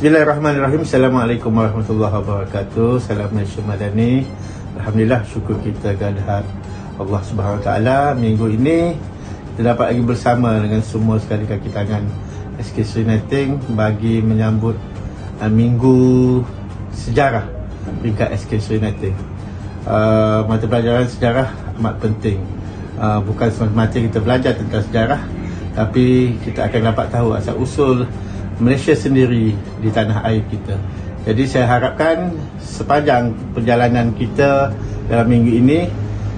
Bismillahirrahmanirrahim. Assalamualaikum warahmatullahi wabarakatuh. Salam Malaysia Madani. Alhamdulillah, syukur kita kehadirat Allah Subhanahu Wa Taala. Minggu ini kita dapat lagi bersama dengan semua sekali kaki tangan SK Uniting bagi menyambut Minggu Sejarah peringkat SK Uniting. Mata pelajaran sejarah amat penting. Bukan semata-mata kita belajar tentang sejarah, tapi kita akan dapat tahu asal usul Malaysia sendiri di tanah air kita. Jadi saya harapkan sepanjang perjalanan kita dalam minggu ini,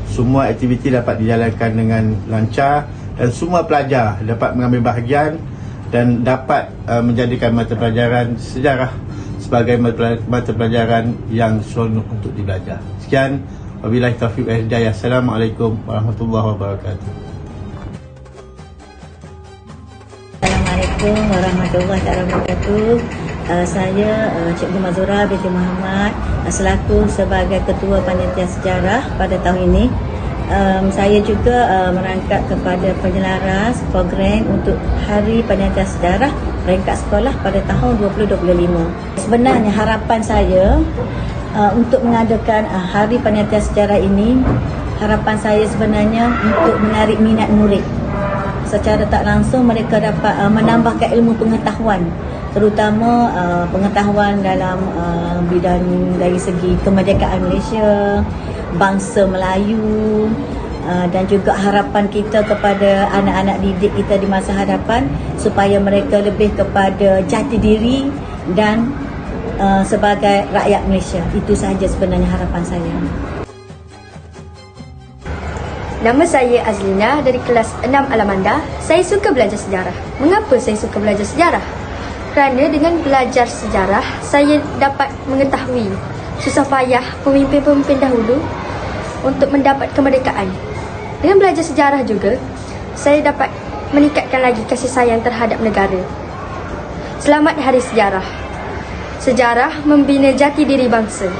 semua aktiviti dapat dijalankan dengan lancar dan semua pelajar dapat mengambil bahagian dan dapat menjadikan mata pelajaran sejarah sebagai mata pelajaran yang seronok untuk dibelajar. Sekian, wabillahi taufiq wal hidayah. Assalamualaikum warahmatullahi wabarakatuh. Assalamualaikum warahmatullahi wabarakatuh. Saya Cikgu Mazura binti Muhammad selaku sebagai Ketua Panitia Sejarah pada tahun ini. Saya juga merangkap kepada penyelaras program untuk Hari Panitia Sejarah peringkat sekolah pada tahun 2025. Sebenarnya harapan saya untuk mengadakan Hari Panitia Sejarah ini, harapan saya sebenarnya untuk menarik minat murid. Secara tak langsung mereka dapat menambahkan ilmu pengetahuan, terutama pengetahuan dalam bidang dari segi kemerdekaan Malaysia, bangsa Melayu, dan juga harapan kita kepada anak-anak didik kita di masa hadapan supaya mereka lebih kepada jati diri dan sebagai rakyat Malaysia. Itu sahaja sebenarnya harapan saya. Nama saya Azlina dari kelas 6 Alamanda. Saya suka belajar sejarah. Mengapa saya suka belajar sejarah? Kerana dengan belajar sejarah, saya dapat mengetahui susah payah pemimpin-pemimpin dahulu untuk mendapat kemerdekaan. Dengan belajar sejarah juga, saya dapat meningkatkan lagi kasih sayang terhadap negara. Selamat Hari Sejarah. Sejarah membina jati diri bangsa.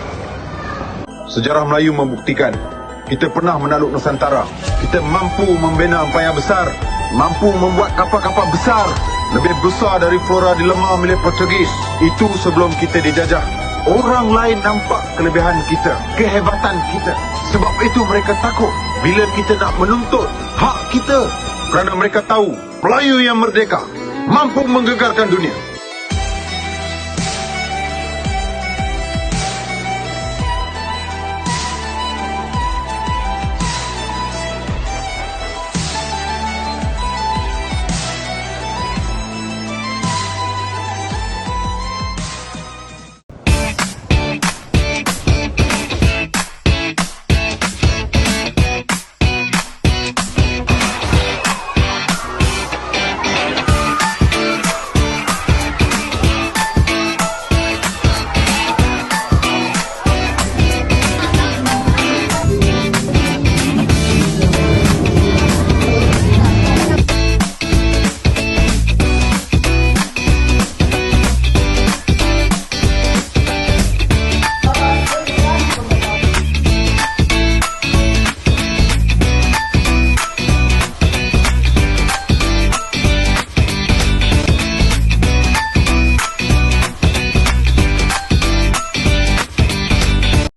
Sejarah Melayu membuktikan kita pernah menakluk Nusantara. Kita mampu membina empayar besar, mampu membuat kapal-kapal besar, lebih besar dari flora dilema milik Portugis. Itu sebelum kita dijajah. Orang lain nampak kelebihan kita, kehebatan kita. Sebab itu mereka takut bila kita nak menuntut hak kita. Kerana mereka tahu Melayu yang merdeka mampu menggegarkan dunia.